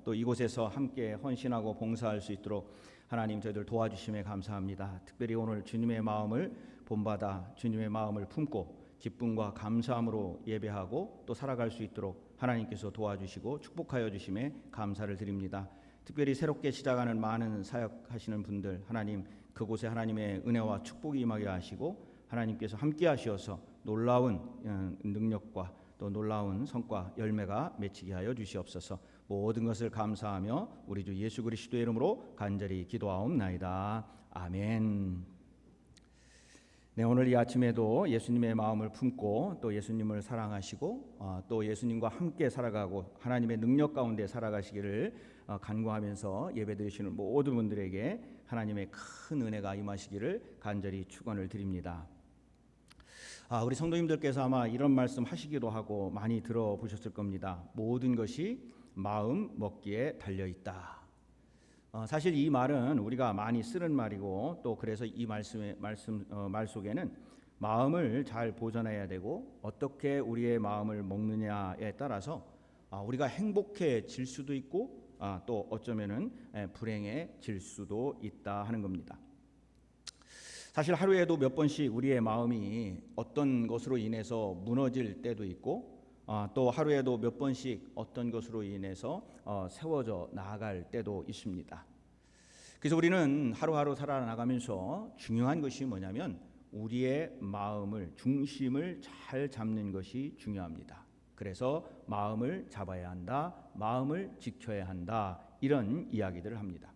또 이곳에서 함께 헌신하고 봉사할 수 있도록 하나님 저희들 도와주심에 감사합니다. 특별히 오늘 주님의 마음을 본받아 주님의 마음을 품고 기쁨과 감사함으로 예배하고 또 살아갈 수 있도록 하나님께서 도와주시고 축복하여 주심에 감사를 드립니다. 특별히 새롭게 시작하는 많은 사역하시는 분들 하나님 그곳에 하나님의 은혜와 축복이 임하게 하시고 하나님께서 함께 하시어서 놀라운 능력과 또 놀라운 성과 열매가 맺히게 하여 주시옵소서. 모든 것을 감사하며 우리 주 예수 그리스도의 이름으로 간절히 기도하옵나이다. 아멘. 네, 오늘 이 아침에도 예수님의 마음을 품고 또 예수님을 사랑하시고 또 예수님과 함께 살아가고 하나님의 능력 가운데 살아가시기를 간구하면서 예배드리시는 모든 분들에게 하나님의 큰 은혜가 임하시기를 간절히 축원을 드립니다. 우리 성도님들께서 아마 이런 말씀 하시기도 하고 많이 들어보셨을 겁니다. 모든 것이 마음 먹기에 달려있다. 사실 이 말은 우리가 많이 쓰는 말이고 또 그래서 이 말 속에는 마음을 잘 보존해야 되고 어떻게 우리의 마음을 먹느냐에 따라서 우리가 행복해질 수도 있고 또 어쩌면은 불행해질 수도 있다 하는 겁니다. 사실 하루에도 몇 번씩 우리의 마음이 어떤 것으로 인해서 무너질 때도 있고 또 하루에도 몇 번씩 어떤 것으로 인해서 세워져 나아갈 때도 있습니다. 그래서 우리는 하루하루 살아나가면서 중요한 것이 뭐냐면 우리의 마음을 중심을 잘 잡는 것이 중요합니다. 그래서 마음을 잡아야 한다, 마음을 지켜야 한다 이런 이야기들을 합니다.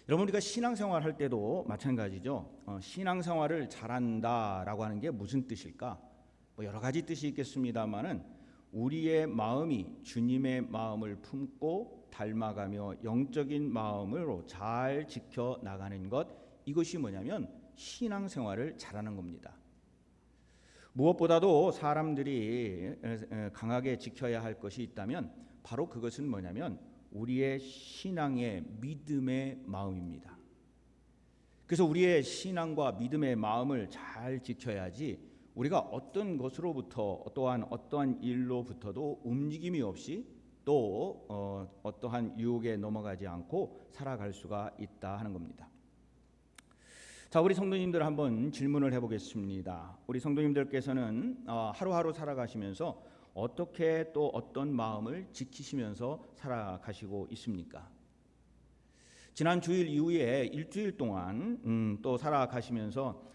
여러분 우리가 신앙생활 할 때도 마찬가지죠. 신앙생활을 잘한다라고 하는 게 무슨 뜻일까? 여러 가지 뜻이 있겠습니다만은 우리의 마음이 주님의 마음을 품고 닮아가며 영적인 마음으로 잘 지켜 나가는 것 이것이 뭐냐면 신앙생활을 잘하는 겁니다. 무엇보다도 사람들이 강하게 지켜야 할 것이 있다면 바로 그것은 뭐냐면 우리의 신앙의 믿음의 마음입니다. 그래서 우리의 신앙과 믿음의 마음을 잘 지켜야지 우리가 어떤 것으로부터 또한 어떠한 일로부터도 움직임이 없이 또 어떠한 유혹에 넘어가지 않고 살아갈 수가 있다 하는 겁니다. 자, 우리 성도님들 한번 질문을 해보겠습니다. 우리 성도님들께서는 하루하루 살아가시면서 어떻게 또 어떤 마음을 지키시면서 살아가시고 있습니까? 지난 주일 이후에 일주일 동안 또 살아가시면서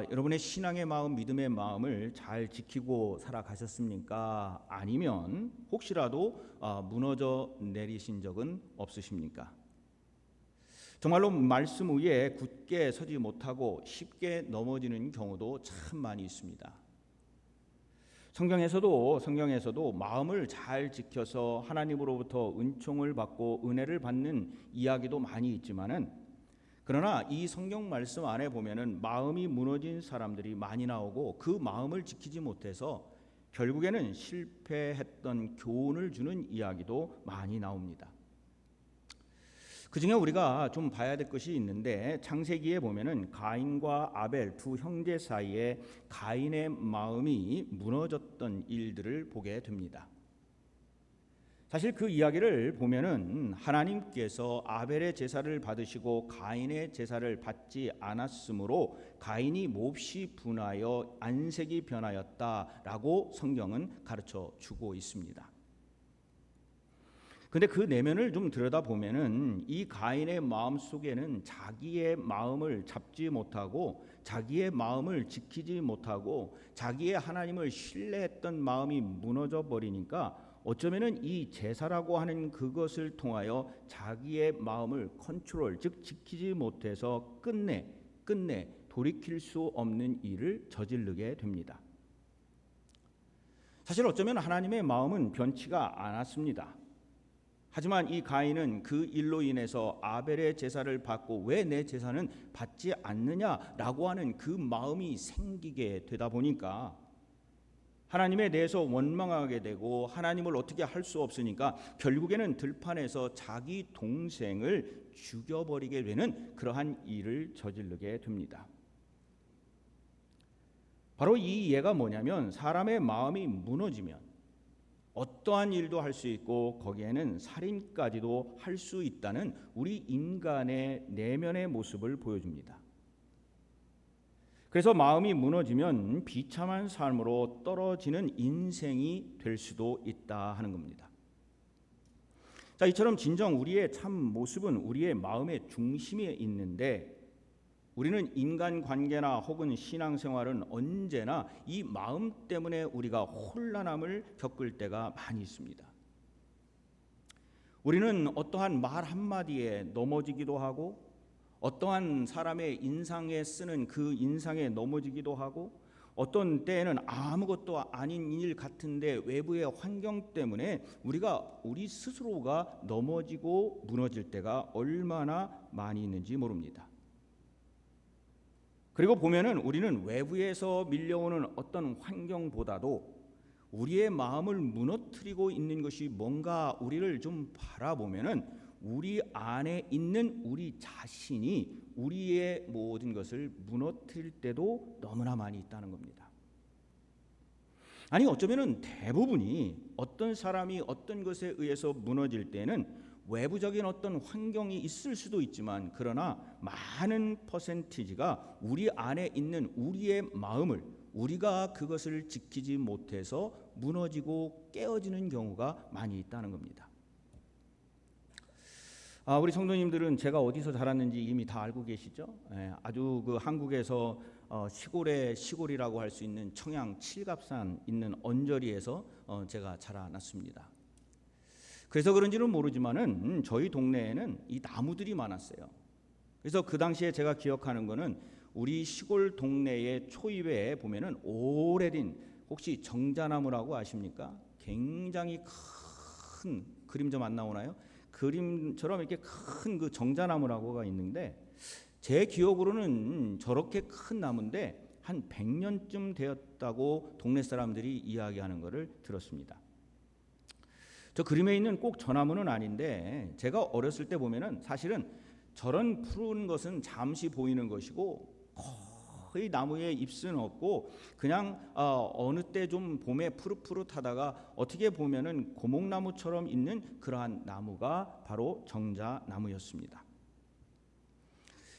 여러분의 신앙의 마음, 믿음의 마음을 잘 지키고 살아가셨습니까? 아니면 혹시라도 무너져 내리신 적은 없으십니까? 정말로 말씀 위에 굳게 서지 못하고 쉽게 넘어지는 경우도 참 많이 있습니다. 성경에서도 마음을 잘 지켜서 하나님으로부터 은총을 받고 은혜를 받는 이야기도 많이 있지만은 그러나 이 성경 말씀 안에 보면은 마음이 무너진 사람들이 많이 나오고 그 마음을 지키지 못해서 결국에는 실패했던 교훈을 주는 이야기도 많이 나옵니다. 그중에 우리가 좀 봐야 될 것이 있는데 창세기에 보면은 가인과 아벨 두 형제 사이에 가인의 마음이 무너졌던 일들을 보게 됩니다. 사실 그 이야기를 보면은 하나님께서 아벨의 제사를 받으시고 가인의 제사를 받지 않았으므로 가인이 몹시 분하여 안색이 변하였다라고 성경은 가르쳐 주고 있습니다. 근데 그 내면을 좀 들여다보면은 이 가인의 마음 속에는 자기의 마음을 잡지 못하고 자기의 마음을 지키지 못하고 자기의 하나님을 신뢰했던 마음이 무너져 버리니까 어쩌면은 이 제사라고 하는 그것을 통하여 자기의 마음을 컨트롤 즉 지키지 못해서 끝내 돌이킬 수 없는 일을 저지르게 됩니다. 사실 어쩌면 하나님의 마음은 변치가 않았습니다. 하지만 이 가인은 그 일로 인해서 아벨의 제사를 받고 왜 내 제사는 받지 않느냐라고 하는 그 마음이 생기게 되다 보니까 하나님에 대해서 원망하게 되고 하나님을 어떻게 할 수 없으니까 결국에는 들판에서 자기 동생을 죽여버리게 되는 그러한 일을 저지르게 됩니다. 바로 이 예가 뭐냐면 사람의 마음이 무너지면 어떠한 일도 할 수 있고 거기에는 살인까지도 할 수 있다는 우리 인간의 내면의 모습을 보여줍니다. 그래서 마음이 무너지면 비참한 삶으로 떨어지는 인생이 될 수도 있다 하는 겁니다. 자, 이처럼 진정 우리의 참 모습은 우리의 마음의 중심에 있는데 우리는 인간관계나 혹은 신앙생활은 언제나 이 마음 때문에 우리가 혼란함을 겪을 때가 많이 있습니다. 우리는 어떠한 말 한마디에 넘어지기도 하고 어떠한 사람의 인상에 쓰는 그 인상에 넘어지기도 하고 어떤 때에는 아무것도 아닌 일 같은데 외부의 환경 때문에 우리가 우리 스스로가 넘어지고 무너질 때가 얼마나 많이 있는지 모릅니다. 그리고 보면은 우리는 외부에서 밀려오는 어떤 환경보다도 우리의 마음을 무너뜨리고 있는 것이 뭔가 우리를 좀 바라보면은 우리 안에 있는 우리 자신이 우리의 모든 것을 무너뜨릴 때도 너무나 많이 있다는 겁니다. 아니 어쩌면은 대부분이 어떤 사람이 어떤 것에 의해서 무너질 때는 외부적인 어떤 환경이 있을 수도 있지만 그러나 많은 퍼센티지가 우리 안에 있는 우리의 마음을 우리가 그것을 지키지 못해서 무너지고 깨어지는 경우가 많이 있다는 겁니다. 우리 성도님들은 제가 어디서 자랐는지 이미 다 알고 계시죠? 아주 그 한국에서 시골의 시골이라고 할 수 있는 청양 칠갑산 있는 언저리에서 제가 자라났습니다. 그래서 그런지는 모르지만은 저희 동네에는 이 나무들이 많았어요. 그래서 그 당시에 제가 기억하는 거는 우리 시골 동네의 초입에 보면은 오래된 혹시 정자나무라고 아십니까? 굉장히 큰 그림 좀 안 나오나요? 그림처럼 이렇게 큰 그 정자나무라고가 있는데 제 기억으로는 저렇게 큰 나무인데 한 100년쯤 되었다고 동네 사람들이 이야기하는 것을 들었습니다. 저 그림에 있는 꼭 저 나무는 아닌데 제가 어렸을 때 보면은 사실은 저런 푸른 것은 잠시 보이는 것이고 거의 나무에 잎은 없고 그냥 어느 때 좀 봄에 푸릇푸릇하다가 어떻게 보면은 고목나무처럼 있는 그러한 나무가 바로 정자나무였습니다.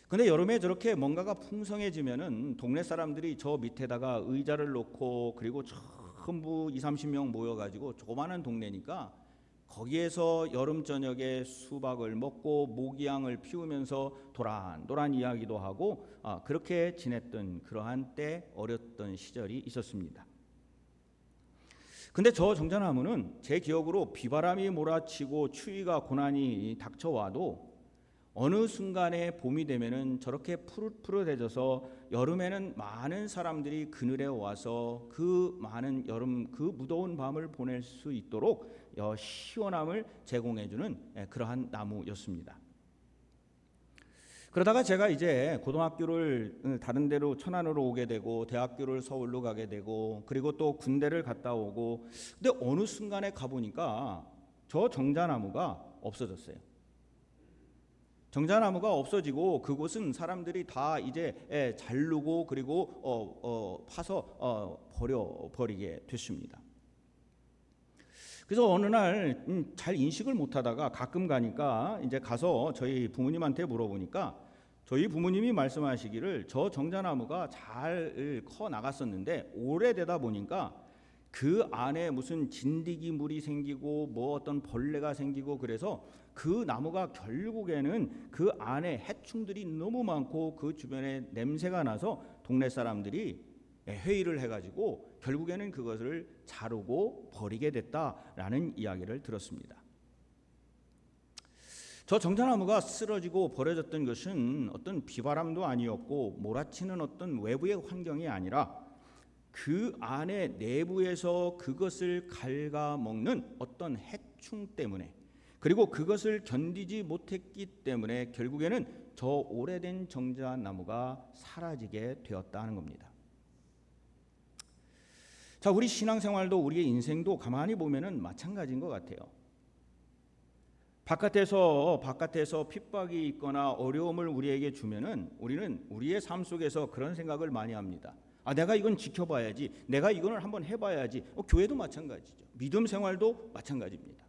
근데 여름에 저렇게 뭔가가 풍성해지면은 동네 사람들이 저 밑에다가 의자를 놓고 그리고 전부 20-30명 모여가지고 조그마한 동네니까 거기에서 여름 저녁에 수박을 먹고 모기향을 피우면서 도란도란 이야기도 하고 그렇게 지냈던 그러한 때 어렸던 시절이 있었습니다. 근데 저 정자나무는 제 기억으로 비바람이 몰아치고 추위가 고난이 닥쳐와도 어느 순간에 봄이 되면은 저렇게 푸릇푸릇해져서 여름에는 많은 사람들이 그늘에 와서 그 많은 여름 그 무더운 밤을 보낼 수 있도록 시원함을 제공해주는 그러한 나무였습니다. 그러다가 제가 이제 고등학교를 다른 데로 천안으로 오게 되고 대학교를 서울로 가게 되고 그리고 또 군대를 갔다 오고 근데 어느 순간에 가보니까 저 정자나무가 없어졌어요. 정자나무가 없어지고 그곳은 사람들이 다 이제 자르고 그리고 파서 버리게 됐습니다. 그래서 어느 날 잘 인식을 못하다가 가끔 가니까 이제 가서 저희 부모님한테 물어보니까 저희 부모님이 말씀하시기를 저 정자나무가 잘 커 나갔었는데 오래되다 보니까 그 안에 무슨 진드기 물이 생기고 뭐 어떤 벌레가 생기고 그래서 그 나무가 결국에는 그 안에 해충들이 너무 많고 그 주변에 냄새가 나서 동네 사람들이 회의를 해가지고 결국에는 그것을 자르고 버리게 됐다라는 이야기를 들었습니다. 저 정자나무가 쓰러지고 버려졌던 것은 어떤 비바람도 아니었고 몰아치는 어떤 외부의 환경이 아니라 그 안에 내부에서 그것을 갉아먹는 어떤 해충 때문에 그리고 그것을 견디지 못했기 때문에 결국에는 저 오래된 정자나무가 사라지게 되었다는 겁니다. 자, 우리 신앙생활도 우리의 인생도 가만히 보면은 마찬가지인 것 같아요. 바깥에서 핍박이 있거나 어려움을 우리에게 주면은 우리는 우리의 삶 속에서 그런 생각을 많이 합니다. 내가 이건 지켜봐야지, 내가 이거는 한번 해봐야지. 교회도 마찬가지죠. 믿음 생활도 마찬가지입니다.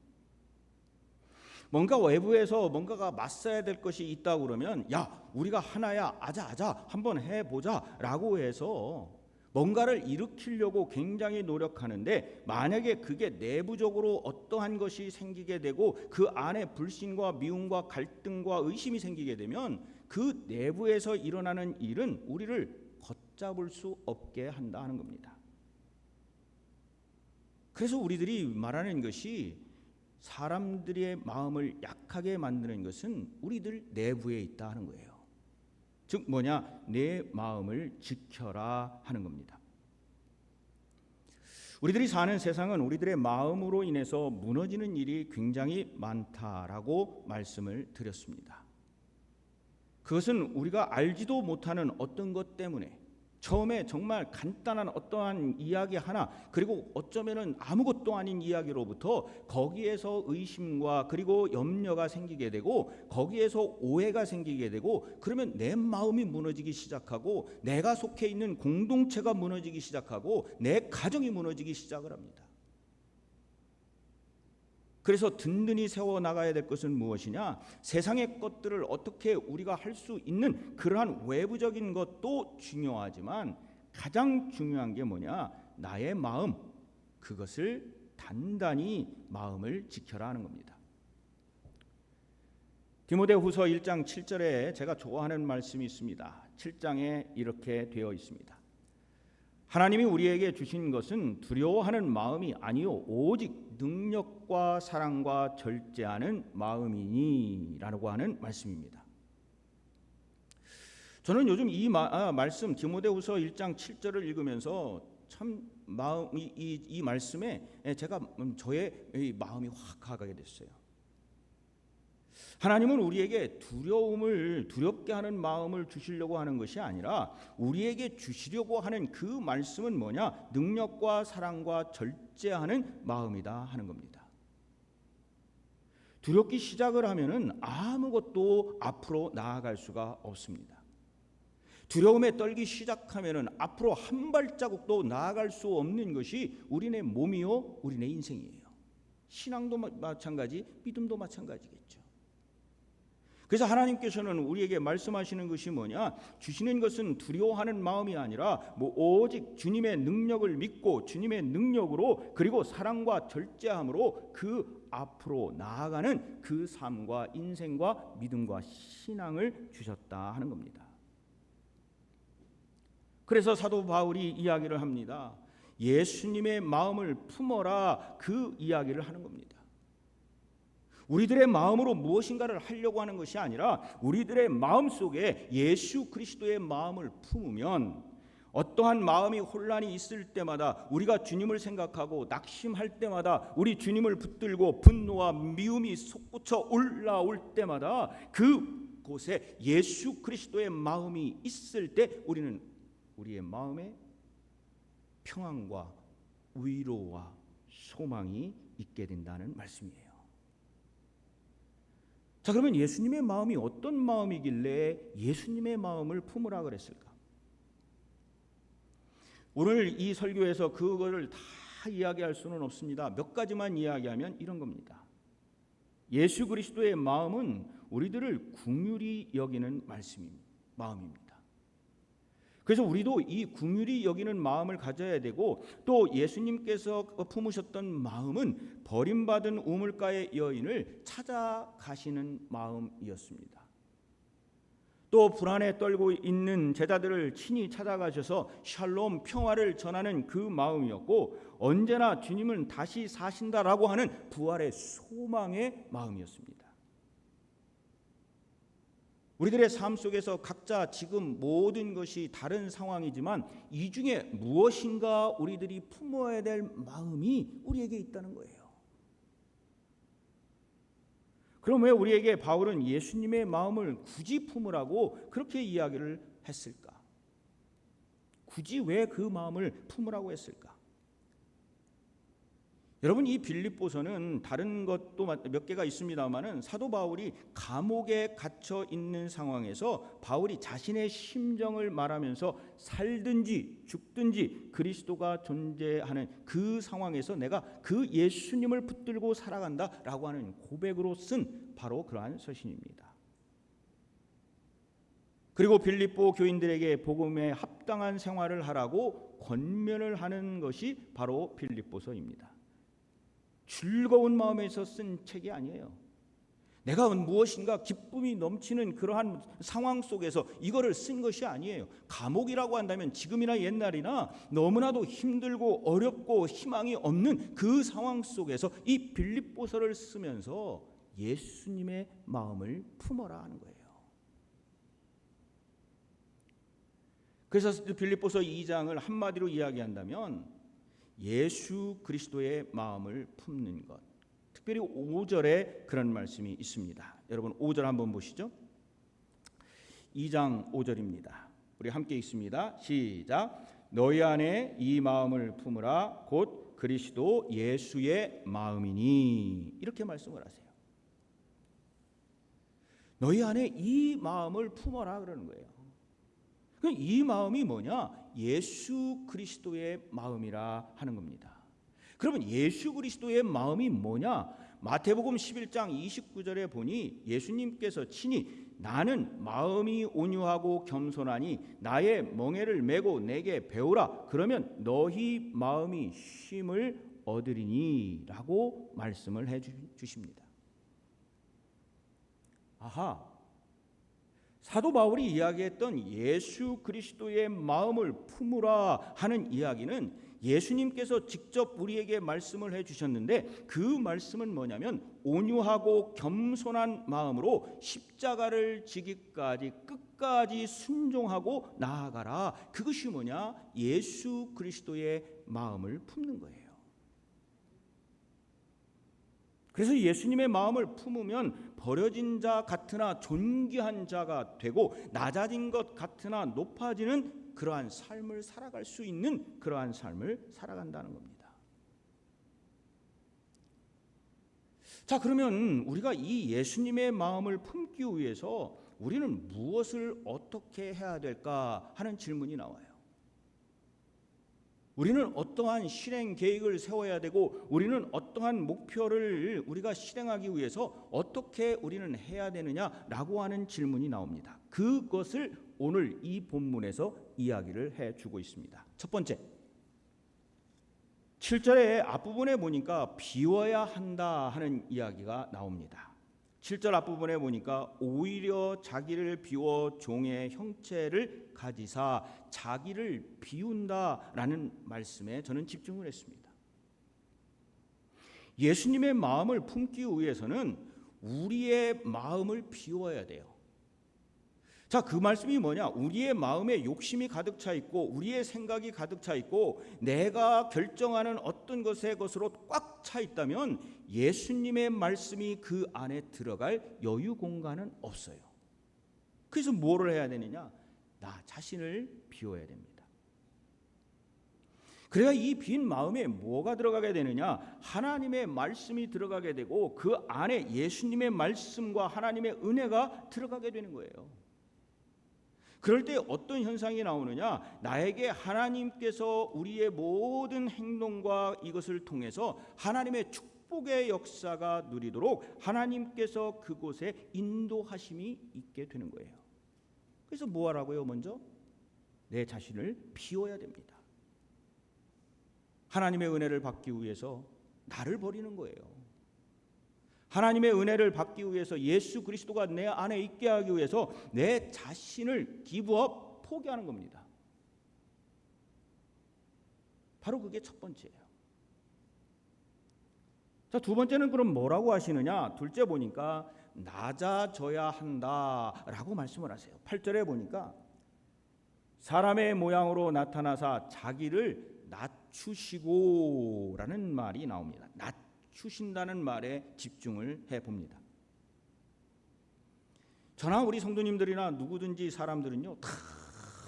뭔가 외부에서 뭔가가 맞서야 될 것이 있다 그러면 우리가 하나야, 아자 한번 해보자 라고 해서 뭔가를 일으키려고 굉장히 노력하는데, 만약에 그게 내부적으로 어떠한 것이 생기게 되고 그 안에 불신과 미움과 갈등과 의심이 생기게 되면 그 내부에서 일어나는 일은 우리를 걷잡을 수 없게 한다 하는 겁니다. 그래서 우리들이 말하는 것이, 사람들의 마음을 약하게 만드는 것은 우리들 내부에 있다 하는 거예요. 즉 내 마음을 지켜라 하는 겁니다. 우리들이 사는 세상은 우리들의 마음으로 인해서 무너지는 일이 굉장히 많다라고 말씀을 드렸습니다. 그것은 우리가 알지도 못하는 어떤 것 때문에, 처음에 정말 간단한 어떠한 이야기 하나, 그리고 어쩌면은 아무것도 아닌 이야기로부터 거기에서 의심과 그리고 염려가 생기게 되고, 거기에서 오해가 생기게 되고, 그러면 내 마음이 무너지기 시작하고, 내가 속해 있는 공동체가 무너지기 시작하고, 내 가정이 무너지기 시작을 합니다. 그래서 든든히 세워나가야 될 것은 무엇이냐? 세상의 것들을 어떻게 우리가 할 수 있는 그러한 외부적인 것도 중요하지만, 가장 중요한 게 뭐냐? 나의 마음, 그것을 단단히 마음을 지켜라 하는 겁니다. 디모데후서 1장 7절에 제가 좋아하는 말씀이 있습니다. 7장에 이렇게 되어 있습니다. 하나님이 우리에게 주신 것은 두려워하는 마음이 아니요 오직 능력과 사랑과 절제하는 마음이니 라고 하는 말씀입니다. 저는 요즘 이 말씀 디모데후서 1장 7절을 읽으면서 참 마음이 이 말씀에 제가 저의 마음이 확 가게 됐어요. 하나님은 우리에게 두렵게 하는 마음을 주시려고 하는 것이 아니라, 우리에게 주시려고 하는 그 말씀은 뭐냐? 능력과 사랑과 절제하는 마음이다 하는 겁니다. 두렵기 시작을 하면은 아무것도 앞으로 나아갈 수가 없습니다. 두려움에 떨기 시작하면은 앞으로 한 발자국도 나아갈 수 없는 것이 우리네 몸이요, 우리네 인생이에요. 신앙도 마찬가지, 믿음도 마찬가지겠죠. 그래서 하나님께서는 우리에게 말씀하시는 것이 뭐냐? 주시는 것은 두려워하는 마음이 아니라 오직 주님의 능력을 믿고 주님의 능력으로, 그리고 사랑과 절제함으로 그 앞으로 나아가는 그 삶과 인생과 믿음과 신앙을 주셨다 하는 겁니다. 그래서 사도 바울이 이야기를 합니다. 예수님의 마음을 품어라, 그 이야기를 하는 겁니다. 우리들의 마음으로 무엇인가를 하려고 하는 것이 아니라, 우리들의 마음 속에 예수 그리스도의 마음을 품으면, 어떠한 마음이 혼란이 있을 때마다, 우리가 주님을 생각하고 낙심할 때마다, 우리 주님을 붙들고 분노와 미움이 솟구쳐 올라올 때마다, 그곳에 예수 그리스도의 마음이 있을 때 우리는 우리의 마음에 평안과 위로와 소망이 있게 된다는 말씀이에요. 자, 그러면 예수님의 마음이 어떤 마음이길래 예수님의 마음을 품으라 그랬을까? 오늘 이 설교에서 그거를 다 이야기할 수는 없습니다. 몇 가지만 이야기하면 이런 겁니다. 예수 그리스도의 마음은 우리들을 긍휼히 여기는 마음입니다. 그래서 우리도 이 긍휼히 여기는 마음을 가져야 되고, 또 예수님께서 품으셨던 마음은 버림받은 우물가의 여인을 찾아가시는 마음이었습니다. 또 불안에 떨고 있는 제자들을 친히 찾아가셔서 샬롬, 평화를 전하는 그 마음이었고, 언제나 주님은 다시 사신다라고 하는 부활의 소망의 마음이었습니다. 우리들의 삶 속에서 각자 지금 모든 것이 다른 상황이지만, 이 중에 무엇인가 우리들이 품어야 될 마음이 우리에게 있다는 거예요. 그럼 왜 우리에게 바울은 예수님의 마음을 굳이 품으라고 그렇게 이야기를 했을까? 굳이 왜 그 마음을 품으라고 했을까? 여러분, 이 빌립보서는 다른 것도 몇 개가 있습니다만은 사도 바울이 감옥에 갇혀 있는 상황에서 바울이 자신의 심정을 말하면서 살든지 죽든지 그리스도가 존재하는 그 상황에서 내가 그 예수님을 붙들고 살아간다라고 하는 고백으로 쓴 바로 그러한 서신입니다. 그리고 빌립보 교인들에게 복음에 합당한 생활을 하라고 권면을 하는 것이 바로 빌립보서입니다. 즐거운 마음에서 쓴 책이 아니에요. 내가 무엇인가 기쁨이 넘치는 그러한 상황 속에서 이거를 쓴 것이 아니에요. 감옥이라고 한다면 지금이나 옛날이나 너무나도 힘들고 어렵고 희망이 없는 그 상황 속에서 이 빌립보서를 쓰면서 예수님의 마음을 품어라 하는 거예요. 그래서 빌립보서 2장을 한마디로 이야기한다면 예수 그리스도의 마음을 품는 것. 특별히 5절에 그런 말씀이 있습니다. 여러분 5절 한번 보시죠. 2장 5절입니다. 우리 함께 읽습니다. 시작. 너희 안에 이 마음을 품으라 곧 그리스도 예수의 마음이니. 이렇게 말씀을 하세요. 너희 안에 이 마음을 품어라 그러는 거예요. 이 마음이 뭐냐? 예수 그리스도의 마음이라 하는 겁니다. 그러면 예수 그리스도의 마음이 뭐냐? 마태복음 11장 29절에 보니 예수님께서 친히 나는 마음이 온유하고 겸손하니 나의 멍에를 메고 내게 배우라. 그러면 너희 마음이 쉼을 얻으리니 라고 말씀을 해 주십니다. 아하, 사도 바울이 이야기했던 예수 그리스도의 마음을 품으라 하는 이야기는 예수님께서 직접 우리에게 말씀을 해주셨는데 그 말씀은 뭐냐면 온유하고 겸손한 마음으로 십자가를 지기까지 끝까지 순종하고 나아가라. 그것이 뭐냐? 예수 그리스도의 마음을 품는 거예요. 그래서 예수님의 마음을 품으면 버려진 자 같으나 존귀한 자가 되고 낮아진 것 같으나 높아지는 그러한 삶을 살아갈 수 있는 그러한 삶을 살아간다는 겁니다. 자, 그러면 우리가 이 예수님의 마음을 품기 위해서 우리는 무엇을 어떻게 해야 될까 하는 질문이 나와요. 우리는 어떠한 실행 계획을 세워야 되고 우리는 어떠한 목표를 우리가 실행하기 위해서 어떻게 우리는 해야 되느냐라고 하는 질문이 나옵니다. 그것을 오늘 이 본문에서 이야기를 해주고 있습니다. 첫 번째, 7절의 앞부분에 보니까 비워야 한다 하는 이야기가 나옵니다. 7절 앞부분에 보니까 오히려 자기를 비워 종의 형체를 가지사 자기를 비운다라는 말씀에 저는 집중을 했습니다. 예수님의 마음을 품기 위해서는 우리의 마음을 비워야 돼요. 자, 그 말씀이 뭐냐? 우리의 마음에 욕심이 가득 차 있고 우리의 생각이 가득 차 있고 내가 결정하는 어떤 것으로 꽉 차 있다면 예수님의 말씀이 그 안에 들어갈 여유 공간은 없어요. 그래서 뭐를 해야 되느냐? 나 자신을 비워야 됩니다. 그래야 이 빈 마음에 뭐가 들어가게 되느냐? 하나님의 말씀이 들어가게 되고 그 안에 예수님의 말씀과 하나님의 은혜가 들어가게 되는 거예요. 그럴 때 어떤 현상이 나오느냐? 나에게 하나님께서 우리의 모든 행동과 이것을 통해서 하나님의 축복의 역사가 누리도록 하나님께서 그곳에 인도하심이 있게 되는 거예요. 그래서 뭐 하라고요? 먼저 내 자신을 비워야 됩니다. 하나님의 은혜를 받기 위해서 나를 버리는 거예요. 하나님의 은혜를 받기 위해서 예수 그리스도가 내 안에 있게 하기 위해서 내 자신을 기브업, 포기하는 겁니다. 바로 그게 첫 번째예요. 자, 두 번째는 그럼 뭐라고 하시느냐? 둘째 보니까 낮아져야 한다라고 말씀을 하세요. 8절에 보니까 사람의 모양으로 나타나사 자기를 낮추시고라는 말이 나옵니다. 낮추신다는 말에 집중을 해봅니다. 저나 우리 성도님들이나 누구든지 사람들은요 다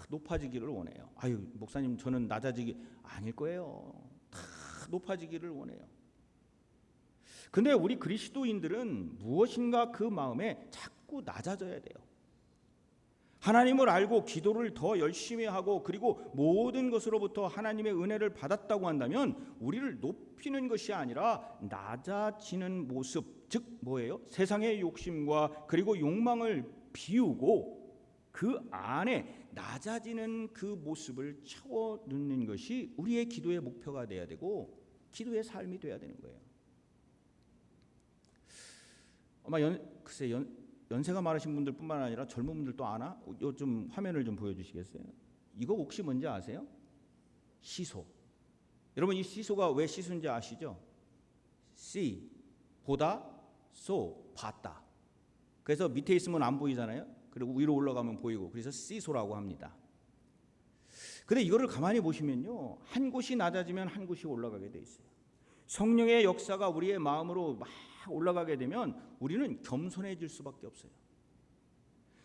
높아지기를 원해요. 아유 목사님 저는 낮아지기 아닐 거예요. 다 높아지기를 원해요. 근데 우리 그리스도인들은 무엇인가 그 마음에 자꾸 낮아져야 돼요. 하나님을 알고 기도를 더 열심히 하고 그리고 모든 것으로부터 하나님의 은혜를 받았다고 한다면 우리를 높이는 것이 아니라 낮아지는 모습, 즉 뭐예요? 세상의 욕심과 그리고 욕망을 비우고 그 안에 낮아지는 그 모습을 채워 넣는 것이 우리의 기도의 목표가 돼야 되고 기도의 삶이 돼야 되는 거예요. 아마 연세가 많으신 분들뿐만 아니라 젊은 분들도 아나? 좀 화면을 좀 보여주시겠어요? 이거 혹시 뭔지 아세요? 시소. 여러분 이 시소가 왜 시소인지 아시죠? see 보다, so 봤다. 그래서 밑에 있으면 안 보이잖아요. 그리고 위로 올라가면 보이고 그래서 시소라고 합니다. 근데 이거를 가만히 보시면요, 한 곳이 낮아지면 한 곳이 올라가게 돼 있어요. 성령의 역사가 우리의 마음으로 막 올라가게 되면 우리는 겸손해질 수밖에 없어요.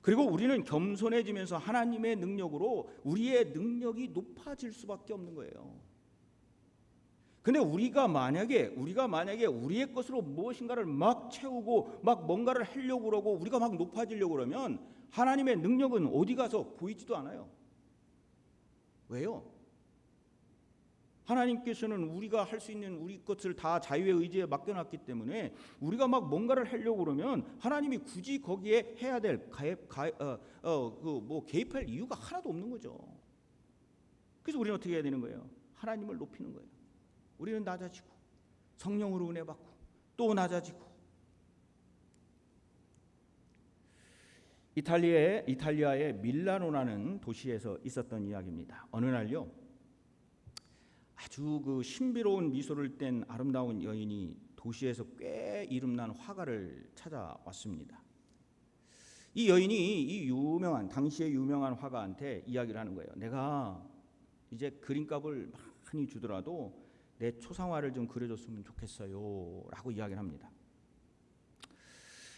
그리고 우리는 겸손해지면서 하나님의 능력으로 우리의 능력이 높아질 수밖에 없는 거예요. 근데 우리가 만약에 우리의 것으로 무엇인가를 막 채우고 막 뭔가를 하려고 그러고 우리가 막 높아지려고 그러면 하나님의 능력은 어디 가서 보이지도 않아요. 왜요? 하나님께서는 우리가 할 수 있는 우리 것을 다 자유의 의지에 맡겨놨기 때문에 우리가 막 뭔가를 하려고 그러면 하나님이 굳이 거기에 해야 될 개입할 이유가 하나도 없는 거죠. 그래서 우리는 어떻게 해야 되는 거예요? 하나님을 높이는 거예요. 우리는 낮아지고 성령으로 은혜 받고 또 낮아지고. 이탈리아의 밀라노라는 도시에서 있었던 이야기입니다. 어느 날요, 아주 그 신비로운 미소를 뗀 아름다운 여인이 도시에서 꽤 이름난 화가를 찾아왔습니다. 이 여인이 당시에 유명한 화가한테 이야기를 하는 거예요. 내가 이제 그림값을 많이 주더라도 내 초상화를 좀 그려줬으면 좋겠어요 라고 이야기를 합니다.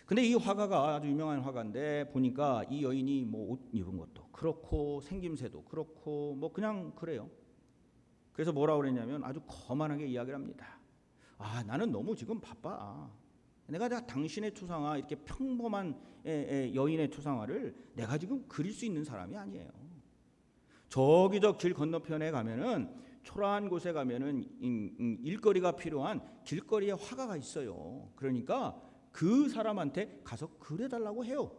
근데 이 화가가 아주 유명한 화가인데 보니까 이 여인이 뭐 옷 입은 것도 그렇고 생김새도 그렇고 뭐 그냥 그래요. 그래서 뭐라고 그랬냐면 아주 거만하게 이야기를 합니다. 나는 너무 지금 바빠. 내가 당신의 초상화, 이렇게 평범한 여인의 초상화를 내가 지금 그릴 수 있는 사람이 아니에요. 저기 저 길 건너편에 가면은 초라한 곳에 가면은 일거리가 필요한 길거리에 화가가 있어요. 그러니까 그 사람한테 가서 그려달라고 해요.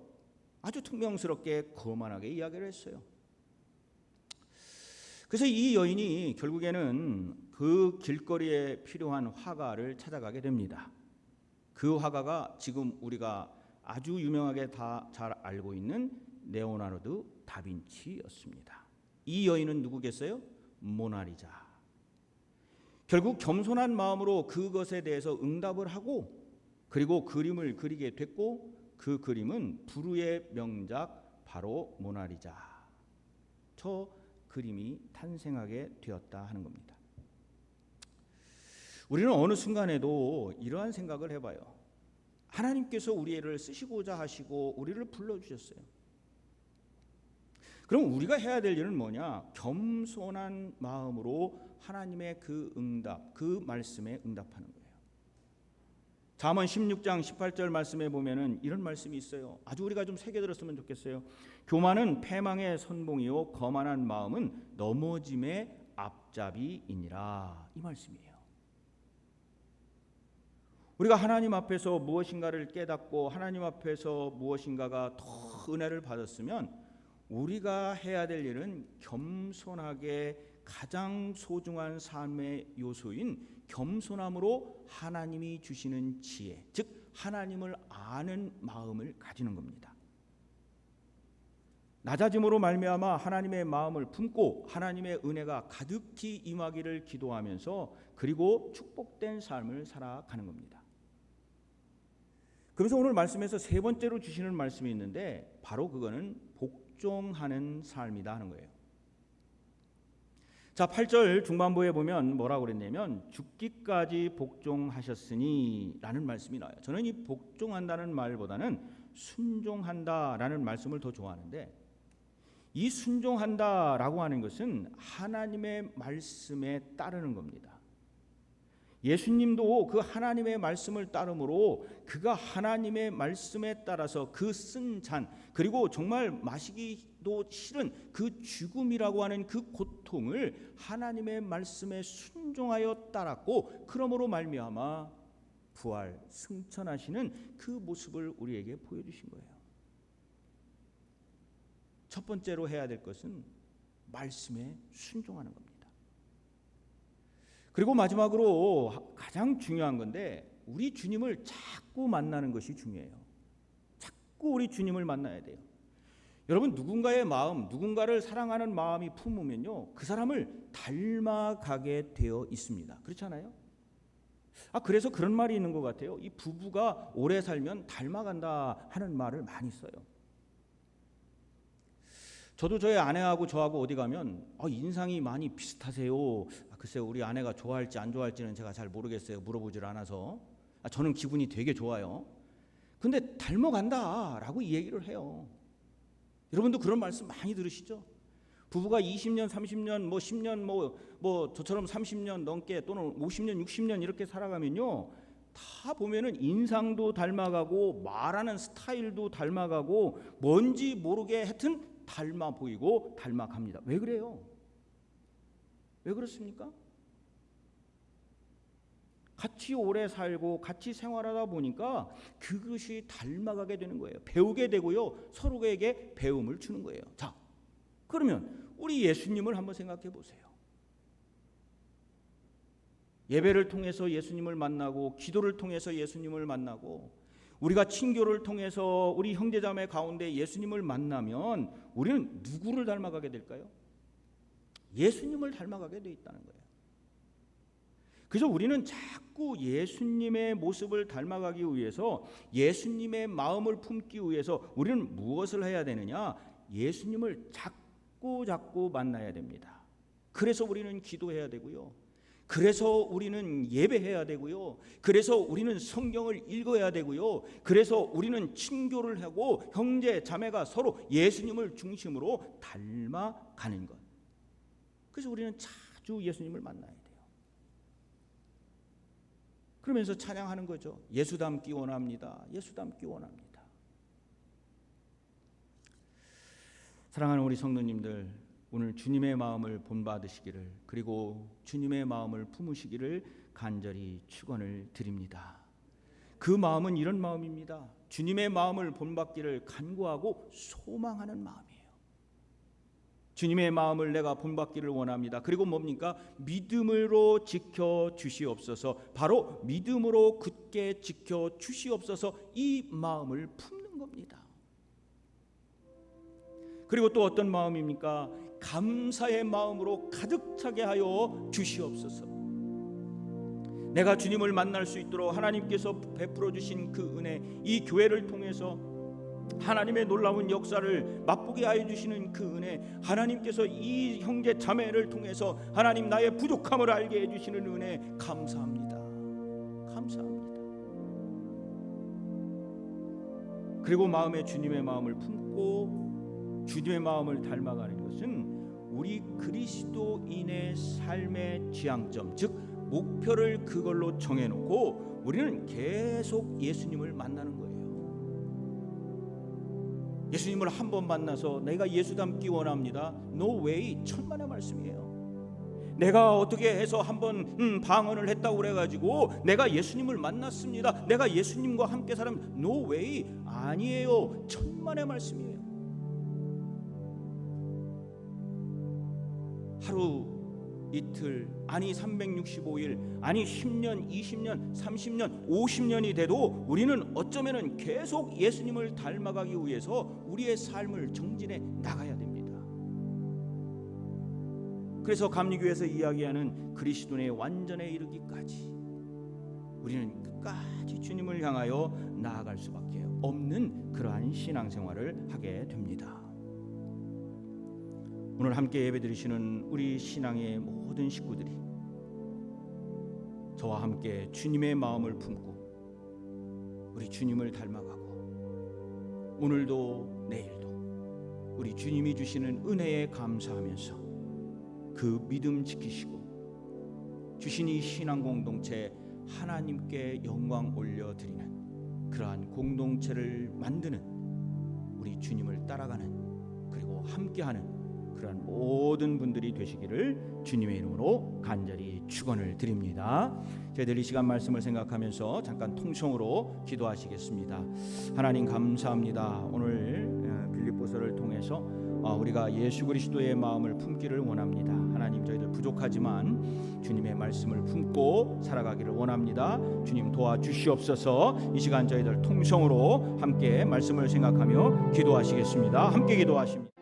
아주 퉁명스럽게 거만하게 이야기를 했어요. 그래서 이 여인이 결국에는 그 길거리에 필요한 화가를 찾아가게 됩니다. 그 화가가 지금 우리가 아주 유명하게 다 잘 알고 있는 레오나르도 다빈치였습니다. 이 여인은 누구겠어요? 모나리자. 결국 겸손한 마음으로 그것에 대해서 응답을 하고 그리고 그림을 그리게 됐고 그 그림은 불후의 명작 바로 모나리자. 저 그림이 탄생하게 되었다 하는 겁니다. 우리는 어느 순간에도 이러한 생각을 해봐요. 하나님께서 우리를 쓰시고자 하시고 우리를 불러주셨어요. 그럼 우리가 해야 될 일은 뭐냐? 겸손한 마음으로 하나님의 그 응답, 그 말씀에 응답하는 거예요. 잠언 16장 18절 말씀에 보면은 이런 말씀이 있어요. 아주 우리가 좀 새겨들었으면 좋겠어요. 교만은 패망의 선봉이요 거만한 마음은 넘어짐의 앞잡이이니라. 이 말씀이에요. 우리가 하나님 앞에서 무엇인가를 깨닫고 하나님 앞에서 무엇인가가 더 은혜를 받았으면 우리가 해야 될 일은 겸손하게 가장 소중한 삶의 요소인 겸손함으로 하나님이 주시는 지혜, 즉 하나님을 아는 마음을 가지는 겁니다. 낮아짐으로 말미암아 하나님의 마음을 품고 하나님의 은혜가 가득히 임하기를 기도하면서 그리고 축복된 삶을 살아가는 겁니다. 그래서 오늘 말씀에서 세 번째로 주시는 말씀이 있는데 바로 그거는 복종하는 삶이다 하는 거예요. 자, 8절 중반부에 보면 뭐라고 그랬냐면 죽기까지 복종하셨으니 라는 말씀이 나와요. 저는 이 복종한다는 말보다는 순종한다라는 말씀을 더 좋아하는데 이 순종한다라고 하는 것은 하나님의 말씀에 따르는 겁니다. 예수님도 그 하나님의 말씀을 따름으로 그가 하나님의 말씀에 따라서 그 쓴 잔, 그리고 정말 마시기도 싫은 그 죽음이라고 하는 그 고통을 하나님의 말씀에 순종하여 따랐고, 그러므로 말미암아 부활 승천하시는 그 모습을 우리에게 보여주신 거예요. 첫 번째로 해야 될 것은 말씀에 순종하는 겁니다. 그리고 마지막으로 가장 중요한 건데, 우리 주님을 자꾸 만나는 것이 중요해요. 자꾸 우리 주님을 만나야 돼요. 여러분, 누군가의 마음, 누군가를 사랑하는 마음이 품으면요, 그 사람을 닮아가게 되어 있습니다. 그렇잖아요? 그래서 그런 말이 있는 것 같아요. 이 부부가 오래 살면 닮아간다 하는 말을 많이 써요. 저도 저희 아내하고 저하고 어디 가면 인상이 많이 비슷하세요. 글쎄요, 우리 아내가 좋아할지 안 좋아할지는 제가 잘 모르겠어요. 물어보질 않아서. 저는 기분이 되게 좋아요. 근데 닮아간다라고 이 얘기를 해요. 여러분도 그런 말씀 많이 들으시죠? 부부가 20년, 30년, 10년, 저처럼 30년 넘게 또는 50년, 60년 이렇게 살아가면요, 다 보면은 인상도 닮아가고 말하는 스타일도 닮아가고 뭔지 모르게 하여튼 닮아 보이고 닮아갑니다. 왜 그래요? 왜 그렇습니까? 같이 오래 살고 같이 생활하다 보니까 그것이 닮아가게 되는 거예요. 배우게 되고요, 서로에게 배움을 주는 거예요. 자, 그러면 우리 예수님을 한번 생각해 보세요. 예배를 통해서 예수님을 만나고, 기도를 통해서 예수님을 만나고, 우리가 친교를 통해서 우리 형제자매 가운데 예수님을 만나면 우리는 누구를 닮아가게 될까요? 예수님을 닮아가게 돼 있다는 거예요. 그래서 우리는 자꾸 예수님의 모습을 닮아가기 위해서, 예수님의 마음을 품기 위해서 우리는 무엇을 해야 되느냐? 예수님을 자꾸 만나야 됩니다. 그래서 우리는 기도해야 되고요, 그래서 우리는 예배해야 되고요, 그래서 우리는 성경을 읽어야 되고요, 그래서 우리는 친교를 하고 형제 자매가 서로 예수님을 중심으로 닮아가는 것. 그래서 우리는 자주 예수님을 만나야 돼요. 그러면서 찬양하는 거죠. 예수 닮기 원합니다. 예수 닮기 원합니다. 사랑하는 우리 성도님들, 오늘 주님의 마음을 본받으시기를, 그리고 주님의 마음을 품으시기를 간절히 축원을 드립니다. 그 마음은 이런 마음입니다. 주님의 마음을 본받기를 간구하고 소망하는 마음이에요. 주님의 마음을 내가 본받기를 원합니다. 그리고 뭡니까? 믿음으로 지켜 주시옵소서. 바로 믿음으로 굳게 지켜 주시옵소서. 이 마음을 품는 겁니다. 그리고 또 어떤 마음입니까? 감사의 마음으로 가득 차게 하여 주시옵소서. 내가 주님을 만날 수 있도록 하나님께서 베풀어 주신 그 은혜, 이 교회를 통해서 하나님의 놀라운 역사를 맛보게 하여 주시는 그 은혜, 하나님께서 이 형제 자매를 통해서 하나님 나의 부족함을 알게 해 주시는 은혜, 감사합니다. 감사합니다. 그리고 마음에 주님의 마음을 품고 주님의 마음을 닮아가는 것은 우리 그리스도인의 삶의 지향점, 즉 목표를 그걸로 정해놓고 우리는 계속 예수님을 만나는 거예요. 예수님을 한 번 만나서 내가 예수 닮기 원합니다. No way. 천만의 말씀이에요. 내가 어떻게 해서 한번 방언을 했다고 그래가지고 내가 예수님을 만났습니다, 내가 예수님과 함께 살면 No way. 아니에요. 천만의 말씀이에요. 하루 이틀, 아니 365일, 아니 10년, 20년, 30년, 50년이 돼도 우리는 어쩌면은 계속 예수님을 닮아가기 위해서 우리의 삶을 정진해 나가야 됩니다. 그래서 감리교에서 이야기하는 그리스도의 완전에 이르기까지 우리는 끝까지 주님을 향하여 나아갈 수밖에 없는 그러한 신앙생활을 하게 됩니다. 오늘 함께 예배드리시는 우리 신앙의 모든 식구들이 저와 함께 주님의 마음을 품고 우리 주님을 닮아가고, 오늘도 내일도 우리 주님이 주시는 은혜에 감사하면서 그 믿음 지키시고 주신 이 신앙 공동체 하나님께 영광 올려드리는 그러한 공동체를 만드는 우리 주님을 따라가는 그리고 함께하는 그러한 모든 분들이 되시기를 주님의 이름으로 간절히 축원을 드립니다. 저희들 이 시간 말씀을 생각하면서 잠깐 통성으로 기도하시겠습니다. 하나님 감사합니다. 오늘 빌립보서를 통해서 우리가 예수 그리스도의 마음을 품기를 원합니다. 하나님 저희들 부족하지만 주님의 말씀을 품고 살아가기를 원합니다. 주님 도와주시옵소서. 이 시간 저희들 통성으로 함께 말씀을 생각하며 기도하시겠습니다. 함께 기도하십니다.